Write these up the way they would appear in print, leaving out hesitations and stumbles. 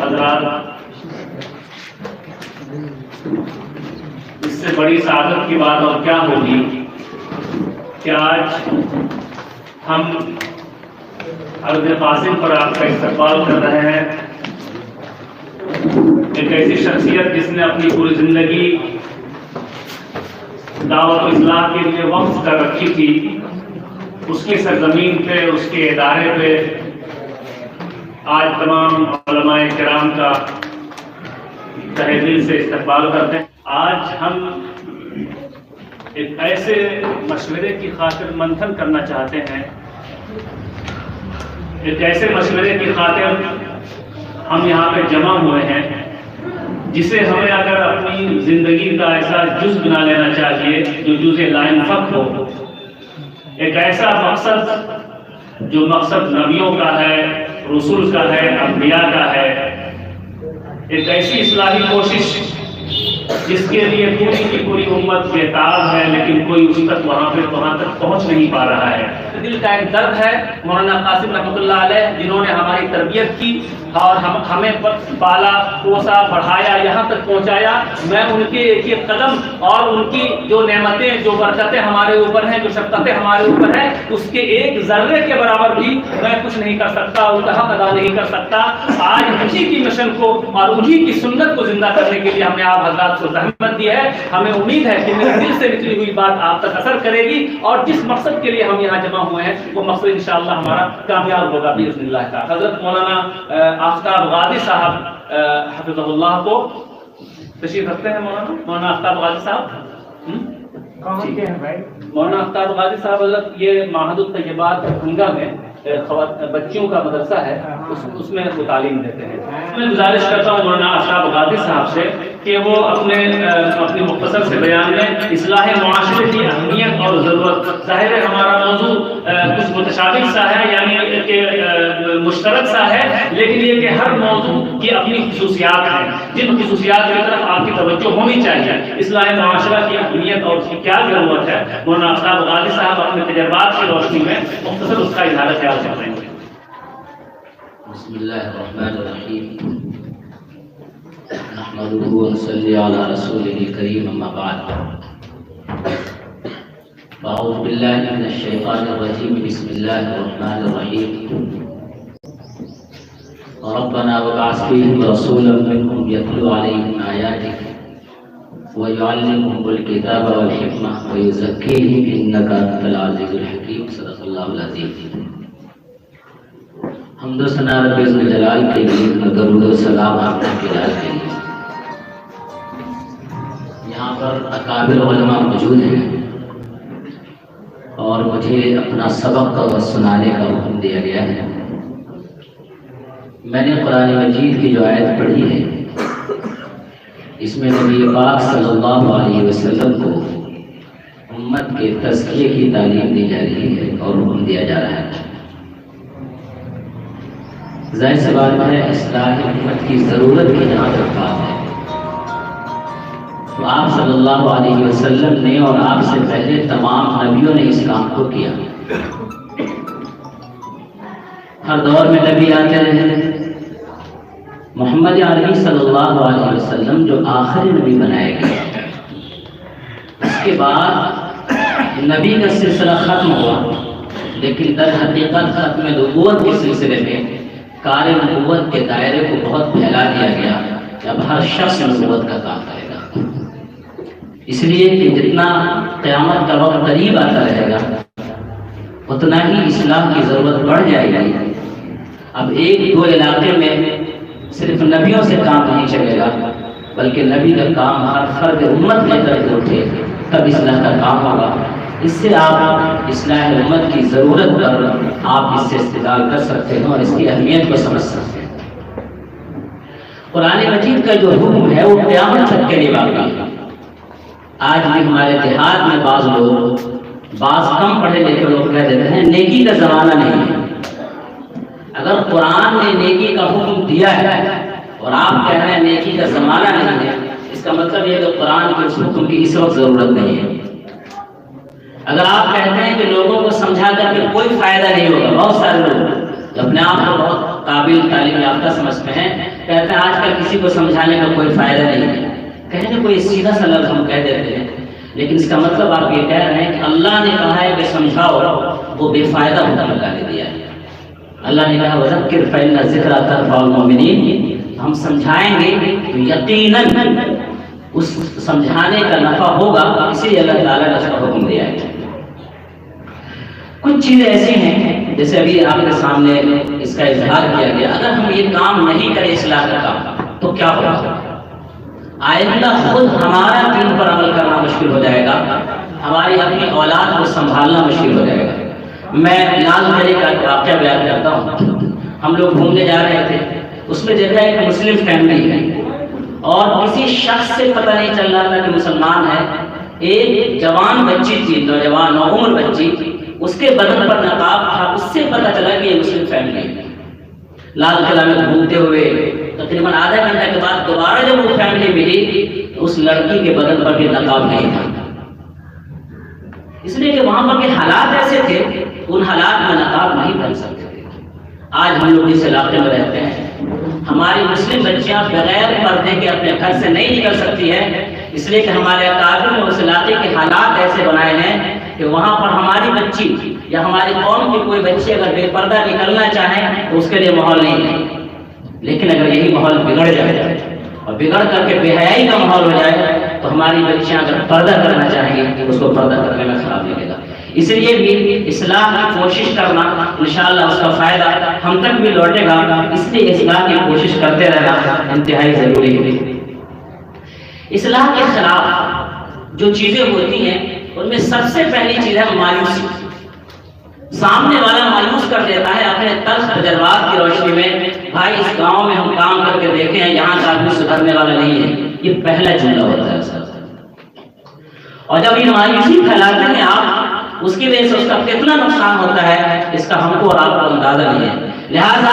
حضرات، اس سے بڑی سعادت کی بات اور کیا ہوگی کہ آج ہم عرض قاسم پر آپ کا استقبال کر رہے ہیں، ایک ایسی شخصیت جس نے اپنی پوری زندگی دعوت و اصلاح کے لیے وقف کر رکھی تھی، اس کی سرزمین پہ، اس کے ادارے پہ آج تمام علماء کرام کا تہہ دل سے استقبال کرتے ہیں۔ آج ہم ایک ایسے مشورے کی خاطر منتھن کرنا چاہتے ہیں، ایک ایسے مشورے کی خاطر ہم یہاں پہ جمع ہوئے ہیں جسے ہمیں اگر اپنی زندگی کا ایسا جز بنا لینا چاہیے جو جز لاانفک ہو، ایک ایسا مقصد جو مقصد نبیوں کا ہے، رسول کا ہے، انبیاء کا ہے، ایک ایسی اصلاحی کوشش جس کے لیے پوری کی پوری امت بےتاب ہے، لیکن کوئی اس تک وہاں تک پہنچ نہیں پا رہا ہے۔ دل کا ایک درد ہے مولانا قاسم رحمۃ اللہ علیہ، جنہوں نے ہماری تربیت کی اور ہمیں پالا پوسا بڑھایا، یہاں تک پہنچایا۔ میں ان کے ایک ایک قدم اور ان کی جو نعمتیں، جو برکتیں ہمارے اوپر ہیں، جو شفقتیں ہمارے اوپر ہیں، اس کے ایک ذرے کے برابر بھی میں کچھ نہیں کر سکتا، ان کا حق ادا نہیں کر سکتا۔ آج انہی کی مشن کو اور انہی کی سنت کو زندہ کرنے کے لیے ہم نے آپ حضرات کو زحمت دی ہے۔ ہمیں امید ہے کہ میرے دل سے نکلی ہوئی بات آپ تک اثر کرے گی، اور جس مقصد کے لیے ہم یہاں جمع ہوئے ہیں وہ مقصد انشاءاللہ ہمارا کامیاب ہوگا باذن اللہ تعالی۔ حضرت مولانا آفتاب غازی صاحب حفظہ اللہ کو تشریف رکھتے ہیں۔ مولانا آفتاب غازی صاحب مولانا آفتاب غازی صاحب حضرت یہ معہد الطیبات بھنگا میں بچیوں کا مدرسہ ہے، اس میں وہ تعلیم دیتے ہیں۔ میں گزارش کرتا ہوں مولانا آفتاب غازی صاحب سے کہ وہ اپنے مختصر سے بیان میں اصلاح معاشرے کی اہمیت اور ضرورت، ظاہر ہے ہمارا موضوع کچھ متشابہ سا ہے، یعنی کہ مشترک سا ہے، لیکن یہ کہ ہر موضوع کی اپنی خصوصیات ہیں، جن خصوصیات کی طرف آپ کی توجہ ہونی چاہیے۔ اصلاح معاشرہ کی اہمیت اور اس کی کیا ضرورت ہے، مولانا آفتاب غازی صاحب اپنے تجربات کی روشنی میں مختصر اس کا اظہار خیال کر رہے ہیں۔ بسم اللہ الرحمن الرحیم، نحمده ونصلي على رسوله الكريم، اما بعد، اعوذ باللہ من الشیطان الرجیم، بسم اللہ الرحمن الرحیم، ربنا وابعث فیہم رسولا منہم یتلو علیہم آیاتک ویعلمہم الکتاب والحکمہ ویزکیہم انک انت العزیز الحکیم۔ صدق اللہ العظیم۔ حمد و ثنا رب ذو جلال کے لیے، درود و سلام آپ کے لال کے لیے۔ یہاں پر اکابر علماء موجود ہیں اور مجھے اپنا سبق سنانے کا حکم دیا گیا ہے۔ میں نے قرآن مجید کی جو آیت پڑھی ہے، اس میں نبی پاک صلی اللہ علیہ وسلم کو امت کے تزکیے کی تعلیم دی جا رہی ہے اور حکم دیا جا رہا ہے۔ ظاہر سی بات ہے، اصلاح امت کی ضرورت کی جہاں تک بات ہے تو آپ صلی اللہ علیہ وسلم نے اور آپ سے پہلے تمام نبیوں نے اس کام کو کیا۔ ہر دور میں نبی آتے رہے۔ محمد عربی صلی اللہ علیہ وسلم جو آخری نبی بنائے گئے، اس کے بعد نبی کا سلسلہ ختم ہوا، لیکن در حقیقت ختم نبوت کے سلسلے میں کار نبوت کے دائرے کو بہت پھیلا دیا گیا کہ اب ہر شخص نبوت کا کام کرے گا، اس لیے کہ جتنا قیامت کا وقت قریب آتا رہے گا اتنا ہی اسلام کی ضرورت بڑھ جائے گی۔ اب ایک دو علاقے میں صرف نبیوں سے کام نہیں چلے گا، بلکہ نبی کا کام ہر فرد امت میں درج اٹھے تب اصلاح کا کام ہوگا۔ اس سے آپ اصلاح امت کی ضرورت پر آپ اس سے استدلال کر سکتے ہیں اور اس کی اہمیت کو سمجھ سکتے ہیں۔ قرآن مجید کا جو حکم ہے وہ قیامت تک کے لیے باقی ہے۔ آج بھی ہمارے دیہات میں بعض کم پڑھے لکھے لوگ کہہ دیتے ہیں نیکی کا زمانہ نہیں ہے۔ اگر قرآن نے نیکی کا حکم دیا ہے اور آپ کہہ رہے ہیں نیکی کا زمانہ نہیں ہے، اس کا مطلب یہ ہے کہ قرآن کے اس حکم کی اس وقت ضرورت نہیں ہے۔ اگر آپ کہتے ہیں کہ لوگوں کو سمجھا کر کے کوئی فائدہ نہیں ہوگا، بہت سارے لوگ اپنے آپ کو بہت قابل تعلیم یافتہ سمجھتے ہیں، کہتے ہیں آج کل کسی کو سمجھانے کا کوئی فائدہ نہیں ہے، کہنے کوئی سیدھا سا لفظ ہم کہہ دیتے ہیں، لیکن اس کا مطلب آپ یہ کہہ رہے ہیں کہ اللہ نے کہا ہے کہ سمجھاؤ، وہ بے فائدہ ہوتا لگا کے دیا ہے۔ اللہ نے کہا وذکر فإن الذکریٰ تنفع المؤمنین، ہم سمجھائیں گے تو یقیناً اس سمجھانے کا نفع ہوگا، اسی لیے اللہ تعالیٰ نے اس کا حکم دیا ہے۔ کچھ چیزیں ایسی ہیں جیسے ابھی آپ کے سامنے اس کا اظہار کیا گیا، اگر ہم یہ کام نہیں کریں اصلاح کا کام تو کیا ہوگا؟ آئندہ خود ہمارا دین پر عمل کرنا مشکل ہو جائے گا، ہماری اپنی اولاد کو سنبھالنا مشکل ہو جائے گا۔ میں لال قلعے کا ایک واقعہ بیان کرتا ہوں۔ ہم لوگ گھومنے جا رہے تھے، اس میں دیکھا ایک مسلم فیملی ہے اور کسی شخص سے پتہ نہیں چل رہا تھا کہ مسلمان ہے۔ ایک جوان بچی تھی، نوجوان نوعمر بچی، اس کے بدن پر نقاب تھا، اس سے پتہ چلا کہ یہ مسلم فیملی ہے۔ لال قلعہ میں گھومتے ہوئے تقریباً آدھا گھنٹہ کے بعد دوبارہ جب وہ فیملی ملی، اس لڑکی کے بدن پر بھی نقاب نہیں تھا، اس لیے کہ وہاں پر کے حالات ایسے تھے، ان حالات میں نقاب نہیں پہن سکتے تھے۔ آج ہم لوگ اس علاقے میں رہتے ہیں، ہماری مسلم بچیاں بغیر پردے کے اپنے گھر سے نہیں نکل سکتی ہیں، اس لیے کہ ہمارے اکابر نے اس علاقے کے حالات ایسے بنائے ہیں کہ وہاں پر ہماری بچی یا ہماری قوم کی کوئی بچی اگر بے پردہ نکلنا چاہے تو اس کے لیے ماحول نہیں ہے۔ لیکن اگر یہی ماحول بگڑ جائے اور بگڑ کر کے بے حیائی کا ماحول ہو جائے تو ہماری بچیاں اگر پردہ کرنا چاہیں گی تو اس کو پردہ کرنے میں خراب لگے گا۔ اس لیے بھی اصلاح کی کوشش کرنا، انشاءاللہ اس کا فائدہ ہم تک بھی لوٹے گا، اس لیے اصلاح کی کوشش کرتے رہنا انتہائی ضروری ہے۔ اصلاح کے خلاف جو چیزیں ہوتی ہیں ان میں سب سے پہلی چیز ہے مایوسی۔ سامنے والا مایوس کر دیتا ہے اپنے تلخ تجربات کی روشنی میں، بھائی اس گاؤں میں ہم کام کر کے دیکھے ہیں، یہاں کا آدمی سدھرنے والا نہیں ہے، یہ پہلا جملہ ہوتا ہے سر۔ اور جب یہ مایوسی پھیلاتے ہیں آپ، اس کی وجہ سے اس کا کتنا نقصان ہوتا ہے اس کا ہم کو اور آپ کو اندازہ نہیں ہے۔ لہٰذا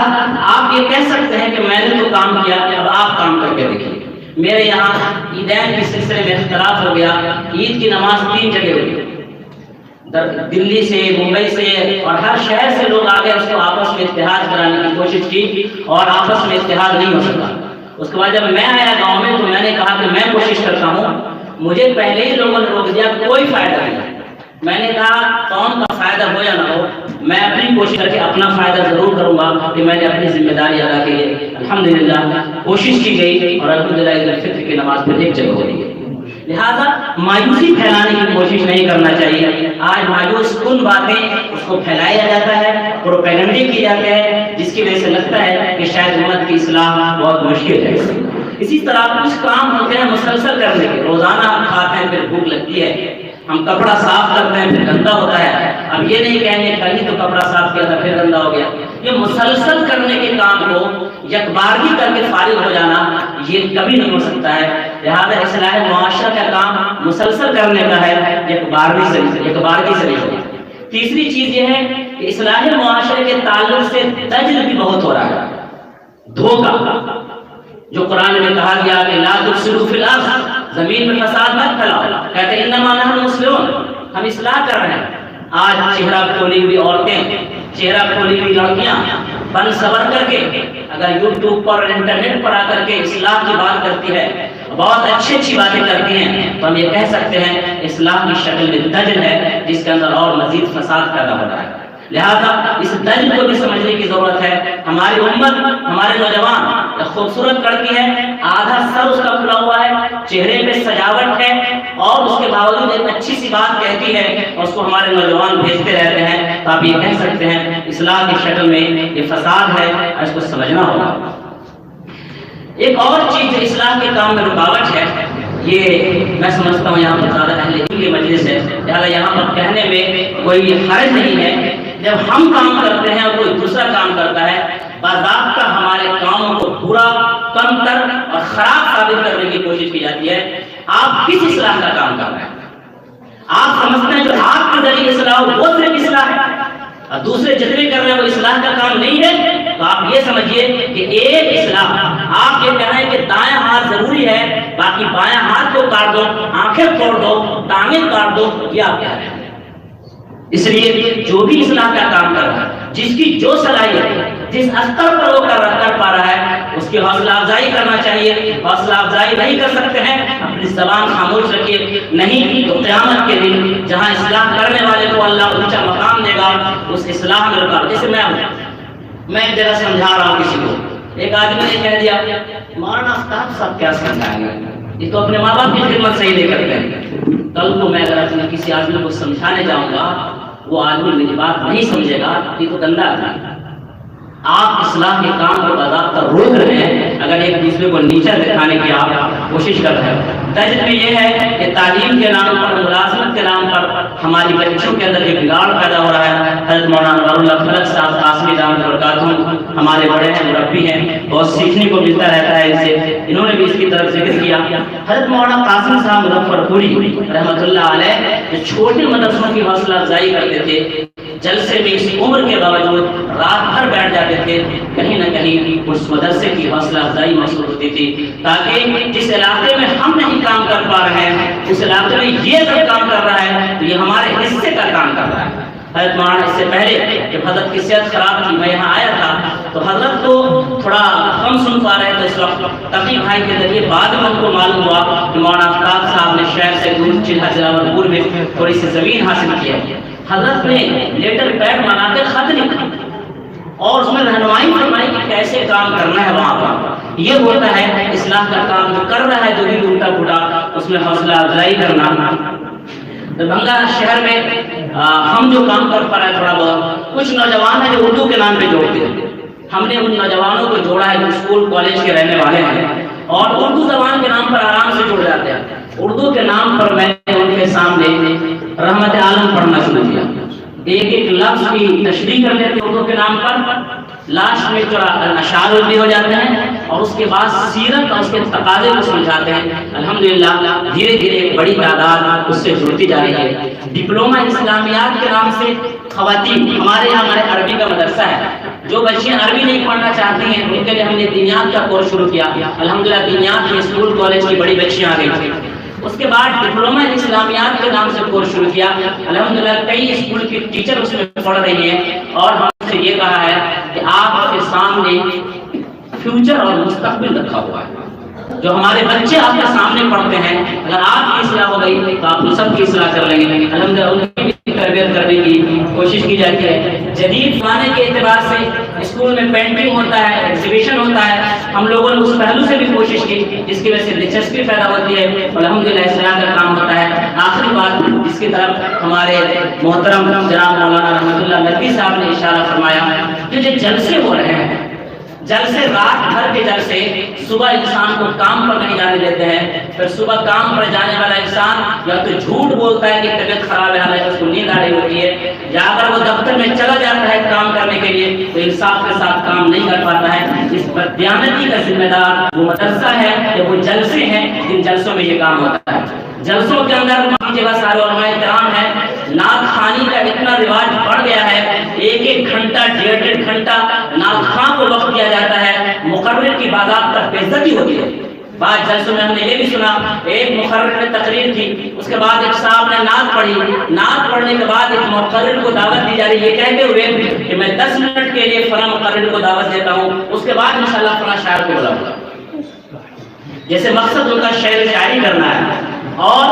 آپ یہ کہہ سکتے ہیں کہ میں نے تو کام کیا، اب آپ کام کر کے دیکھیے۔ میرے یہاں عیدین کے سلسلے میں اختلاف ہو گیا، عید کی نماز 3 جگہ ہوئی، دلی سے، ممبئی سے اور ہر شہر سے لوگ آ گئے، اس کو آپس میں اتحاد کرانے کی کوشش کی اور آپس میں اتحاد نہیں ہو سکا۔ اس کے بعد جب میں آیا گاؤں میں تو میں نے کہا کہ میں کوشش کرتا ہوں، مجھے پہلے ہی لوگوں نے روک دیا، کوئی فائدہ نہیں۔ میں نے کہا قوم کا فائدہ ہو یا نہ ہو، میں اپنی کوشش کر کے اپنا فائدہ ضرور کروں گا کہ میں نے اپنی ذمہ داری ادا کی ہے۔ الحمدللہ کوشش کی گئی اور الحمدللہ عید الفطر کی نماز پھر ایک جگہ ہو رہی ہے۔ لہذا مایوسی پھیلانے کی کوشش نہیں کرنا چاہیے۔ آج مایوس کن باتیں اس کو پھیلایا جاتا ہے، پروپیگنڈے کی جاتے ہیں، جس کی وجہ سے لگتا ہے کہ شاید امت کی اصلاح بہت مشکل ہے۔ اسی طرح کچھ کام ہوتے ہیں مسلسل کرنے کے، روزانہ ہم کھاتے ہیں پھر بھوک لگتی ہے، ہم کپڑا صاف کرتے ہیں پھر گندا ہوتا ہے، اب یہ نہیں کہیں گے کل ہی تو کپڑا صاف کیا تھا پھر گندا ہو گیا۔ یہ مسلسل کرنے کے کام کو یکبارگی کر کے فارغ ہو جانا یہ کبھی نہیں ہو سکتا ہے۔ لہٰذا اصلاح معاشرہ کا کام مسلسل کرنے کا ہے، یکبارگی سے نہیں ہوگا۔ تیسری چیز یہ ہے کہ اصلاح معاشرے کے تعلق سے دجل بھی بہت ہو رہا ہے، دھوکہ، جو قرآن میں کہا گیا کہ لا تفسدوا فی الارض، زمین میں فساد مت پھیلاؤ، کہتے ہیں انما نحن مصلحون، ہم اصلاح کر رہے ہیں۔ آج چہرہ کھولی ہوئی عورتیں، چہرہ کھولی ہوئی لڑکیاں بن سور کر کے اگر یوٹیوب پر اور انٹرنیٹ پر آ کر کے اصلاح کی بات کرتی ہے، بہت اچھی باتیں کرتی ہیں، تو ہم یہ کہہ سکتے ہیں اصلاح کی شکل میں دجل ہے، جس کے اندر اور مزید فساد پیدا ہو رہا ہے۔ لہذا اس دجل کو بھی سمجھنے کی ضرورت ہے۔ ہماری امت، ہمارے نوجوان ایک خوبصورت لڑکی ہے، آدھا سر اس کا کھلا ہوا ہے، چہرے پہ سجاوٹ ہے اور اس کے باوجود ایک اچھی سی بات کہتی ہے اور اس کو ہمارے نوجوان بھیجتے رہتے ہیں، تو آپ یہ کہہ سکتے ہیں اصلاح کی شکل میں یہ فساد ہے، اس کو سمجھنا ہوگا۔ ایک اور چیز جو اصلاح کے کام میں رکاوٹ ہے، یہ میں سمجھتا ہوں یہاں پر زیادہ اہل علم کی مجلس ہے، لہٰذا یہاں پر کہنے میں کوئی حرج نہیں ہے۔ جب ہم کام کرتے ہیں اور کوئی دوسرا کام کرتا ہے، باضابطہ ہمارے کاموں کو برا، کم تر اور خراب ثابت کرنے کی کوشش کی جاتی ہے۔ آپ کس اصلاح کا کام کر رہے ہیں؟ آپ سمجھتے ہیں جو آپ کے ذریعے اصلاح ہو وہ صرف اصلاح ہے اور دوسرے جتنے کر رہے ہیں وہ اصلاح کا کام نہیں ہے، تو آپ یہ سمجھیے کہ ایک اصلاح، آپ یہ کہہ رہے ہیں کہ دائیں ہاتھ ضروری ہے، باقی بائیں ہاتھ کو کاٹ دو، آنکھیں توڑ دو، ٹانگیں کاٹ دو، یہ آپ کہہ رہے ہیں۔ اس لیے جو بھی اصلاح کا کام کر رہا ہے جس کی جو صلاحیت جس استر پر وہ کر پا رہا ہے اس کی حوصلہ افزائی کرنا چاہیے. حوصلہ افزائی نہیں کر سکتے ہیں اپنی زبان خاموش رکھیے. نہیں تو قیامت کے دن جہاں اصلاح کرنے والے کو اللہ اونچا مقام دے گا اس اصلاح میں رکا. جیسے میں ایک جگہ سمجھا رہا ہوں کسی کو, ایک آدمی نے کہہ دیا مولانا آفتاب صاحب کیا سمجھائیں گے, یہ تو اپنے ماں باپ کی خدمت صحیح نہیں کرتے ہیں. کل کو میں اگر اپنے کسی آدمی کو سمجھانے جاؤں گا وہ آدمی میری بات نہیں سمجھے گا, یہ تو گندا آدمی. آپ اصلاح کے کام کو باضابطہ روک رہے ہیں اگر ایک دوسرے کو نیچا دکھانے کی آپ کوشش کر رہے ہیں. درج میں یہ ہے کہ تعلیم کے نام پر, ملازمت کے نام پر ہماری بچوں کے اندر ایک بگاڑ پیدا ہو رہا ہے. حضرت مولانا انوار اللہ فلک صاحب قاسمی دامت برکاتہ ہمارے بڑے ہیں, مربی ہیں, بہت سیکھنے کو ملتا رہتا ہے ان سے. انہوں نے بھی اس کی طرف ذکر کیا. حضرت مولانا قاسم صاحب مظفر پوری رحمۃ اللہ علیہ جو چھوٹے مدرسوں کی حوصلہ افزائی کرتے تھے, جلسے میں اس عمر کے باوجود رات بھر بیٹھ جاتے تھے, کہیں نہ کہیں اس مدرسے کی حوصلہ افزائی محسوس ہوتی تھی تاکہ جس علاقے میں ہم نہیں کام کر پا رہے ہیں اس علاقے میں یہ اگر کام کر رہا ہے تو یہ ہمارے حصے کا کام کر رہا ہے. حضرت مولانا اس سے پہلے جب حضرت کی صحت خراب تھی میں یہاں آیا تھا تو حضرت کو تھوڑا کم سن پا رہے تھے اس وقت. تقی بھائی کے ذریعے بعد میں ان کو معلوم ہوا کہ مولانا آفتاب صاحب نے شہر سے دور چلہ جلاول پور میں تھوڑی سی زمین حاصل کی ہے. حضرت نے لیٹر پیڈ بنا کے خط لکھا اور اس میں رہنمائی فرمائی کہ کیسے کام کرنا ہے وہاں پر. یہ ہوتا ہے اصلاح کا کام جو کر رہا ہے جو بھی ٹوٹا پھوٹا اس میں حوصلہ افزائی کرنا. دربھنگہ شہر میں ہم جو کام کر پا رہے ہیں تھوڑا بہت, کچھ نوجوان ہیں جو اردو کے نام پہ جوڑتے ہیں. ہم نے ان نوجوانوں کو جوڑا ہے جو اسکول کالج کے رہنے والے ہیں اور اردو زبان کے نام پر آرام سے جڑ جاتے ہیں. اردو کے نام پر میں نے ان کے سامنے رحمت عالم پڑھنا شروع کیا. ایک ایک لفظ کی تشریح کر لیتے اردو کے نام پر, لاسٹ میں اشعار اردو ہو جاتے ہیں اور اس کے بعد سیرت اور اس کے تقاضے کو سمجھاتے ہیں. الحمدللہ دھیرے دھیرے ایک بڑی تعداد اس سے جڑتی جا رہی ہے. ڈپلومہ اسلامیات کے نام سے خواتین, ہمارے یہاں ہمارے عربی کا مدرسہ ہے, جو بچیاں عربی نہیں پڑھنا چاہتی ہیں ان کے لیے ہم نے دینیات کا کورس شروع کیا. الحمدللہ دینیات میں اسکول کالج کی بڑی بچیاں آ گئی تھیں. اس کے بعد ڈپلومہ اسلامیات کے نام سے کورس شروع کیا. الحمدللہ کئی اسکول کی ٹیچر اس میں پڑھ رہی ہیں اور ہم سے یہ کہا ہے کہ آپ کے سامنے فیوچر اور مستقبل رکھا ہوا ہے. جو ہمارے بچے آپ کے سامنے پڑھتے ہیں اگر آپ کی اصلاح ہو گئی تو آپ سب کی اصلاح کر لیں گے. الحمدللہ ان کی تربیت کرنے کی کوشش کی جاتی ہے. جدید زمانے کے اعتبار سے اسکول میں پینٹنگ ہوتا ہے, ایگزیبیشن ہوتا ہے. ہم لوگوں نے اس پہلو سے بھی کوشش کی جس کی وجہ سے دلچسپی پیدا ہوتی ہے. الحمدللہ اصلاح کا کام ہوتا ہے. آخری بات جس کی طرف ہمارے محترم جناب مولانا رحمۃ اللہ ندوی صاحب نے اشارہ فرمایا کہ جو جلسے ہو رہے ہیں, جلسے رات بھر کے جلسے, صبح انسان کو کام پر نہیں جانے دیتے ہیں. پھر صبح کام پر جانے والا انسان یا تو جھوٹ بولتا ہے کہ طبیعت خراب ہے حالانکہ اس کو نیند آ رہی ہوتی ہے, یا اگر وہ دفتر میں چلا جاتا ہے کام کرنے کے لیے تو انصاف کے ساتھ کام نہیں کر پاتا ہے. اس پر دیانتی کا ذمہ دار وہ مدرسہ ہے یا وہ جلسے ہیں جن جلسوں میں یہ کام ہوتا ہے. جلسوں کے اندر جگہ سارے علماء کرام ہیں, نعت خوانی کا اتنا رواج بڑھ گیا ہے, ایک ایک گھنٹہ ڈیڑھ ڈیڑھ گھنٹہ نعت خواں کو وقت دیا جاتا ہے. مقرر کی باضابطہ بے عزتی ہوتی ہے. بعض جلسوں میں ہم نے یہ بھی سنا ایک مقرر میں تقریر تھی, اس کے بعد ایک صاحب نے نعت پڑھی, نعت پڑھنے کے بعد ایک مقرر کو دعوت دی جا رہی ہے یہ کہتے ہوئے کہ میں 10 منٹ کے لیے فلاں مقرر کو دعوت دیتا ہوں, اس کے بعد انشاءاللہ فلاں شاعر کو بلاؤں گا. جیسے مقصد ان کا شعر شاعری کرنا ہے. اور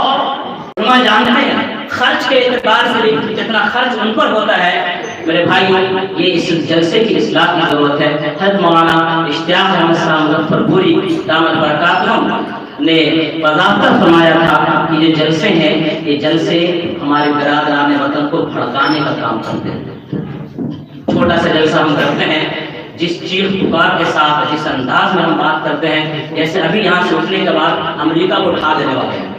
علماء جانتے ہیں خرچ کے اعتبار سے جتنا خرچ ان پر ہوتا ہے میرے بھائیوں یہ اس جلسے کی اصلاح کی ضرورت ہے. حضرت مولانا اشتیاق احمد صاحب مظفر پوری دامت برکاتہ نے وضاحت فرمایا تھا کہ یہ جلسے ہیں یہ جلسے ہمارے برادران وطن کو بھڑکانے کا کام کرتے ہیں. چھوٹا سا جلسہ ہم کرتے ہیں جس چیخ پکار کے ساتھ جس انداز میں ہم بات کرتے ہیں جیسے ابھی یہاں سے اٹھنے کے بعد امریکہ کو اٹھا دینے والے ہیں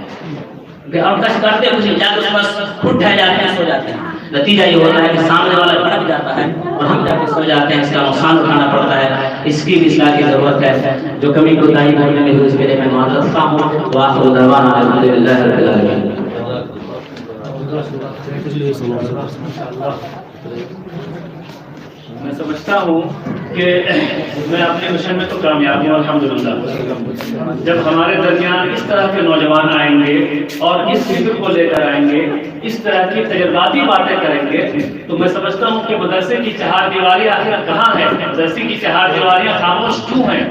اور کچھ کرتے کچھ جا کے اس بس اٹھ جاتے ہیں سو جاتے ہیں. نتیجہ یہ ہوتا ہے کہ سامنے والا بھڑک جاتا ہے اور ہم جا کے سو جاتے ہیں. اس کا نقصان اٹھانا پڑتا ہے. اس کی بھی اصلاح کی ضرورت ہے. جو کمی کوتاہی بولنے میں ہوئی اس کے لیے میں معذرت خواہ ہوں. وآخر دعوانا الحمدللہ رب العالمین. میں سمجھتا ہوں کہ میں اپنے مشن میں تو کامیاب ہوں الحمدللہ. جب ہمارے درمیان اس طرح کے نوجوان آئیں گے اور اس فکر کو لے کر آئیں گے، اس طرح کی تجرباتی باتیں کریں گے، تو میں سمجھتا ہوں کہ مدرسے کی چہار دیواریاں آخر کہاں ہیں، مدرسے کی چہار دیواریاں خاموش کیوں ہیں؟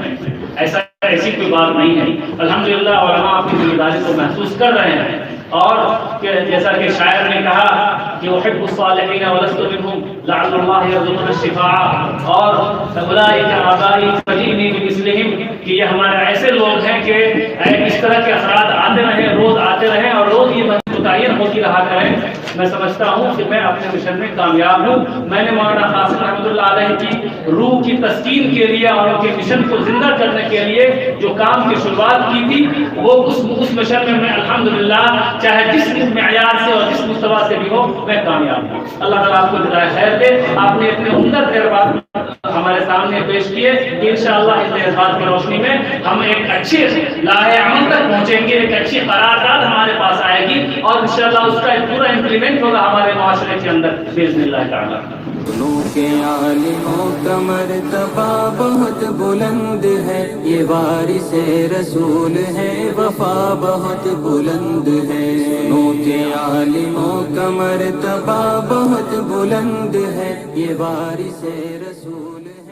ایسی کوئی بات نہیں ہے. الحمدللہ علماء اپنی ذمہ داری کو محسوس کر رہے ہیں، اور جیسا کہ شاعر نے کہا کہ احب الصالحین ولست منهم لعل اللہ یرزقنا الشفاعہ، اور اولئک آبائی فجئنی بمثلہم، کہ یہ ہمارے ایسے لوگ ہیں کہ اس طرح کے افراد آتے رہیں، روز آتے رہیں اور روز یہ متعین ہوتی رہا کریں. میں سمجھتا ہوں کہ میں اپنے مشن میں کامیاب ہوں. میں نے مولانا قاسم رحمۃ اللہ علیہ کی روح کی تسکین کے لیے اور ان کے مشن کو زندہ کرنے کے لیے جو کام کی شروعات کی تھی، وہ اس مشن میں الحمدللہ چاہے جس معیار سے اور جس مستویٰ سے بھی ہو میں کامیاب ہوں. اللہ تعالیٰ آپ کو جزائے خیر دے. آپ نے اتنے عمدہ تجربات ہمارے سامنے پیش کیے کہ انشاءاللہ اس تجربات کی روشنی میں ہم ایک اچھے لاہ عمل تک پہنچیں گے، ایک اچھی قرارداد ہمارے پاس آئے گی اور انشاءاللہ اس کا ایک پورا امپلیمنٹ ہوگا ہمارے معاشرے کے اندر باذن اللہ تعالیٰ. کے عالموں کا مرتبہ بہت بلند ہے، یہ وارث رسول ہے، وفا بہت بلند ہے. کے عالموں کا مرتبہ بہت بلند ہے، یہ وارث رسول ہے.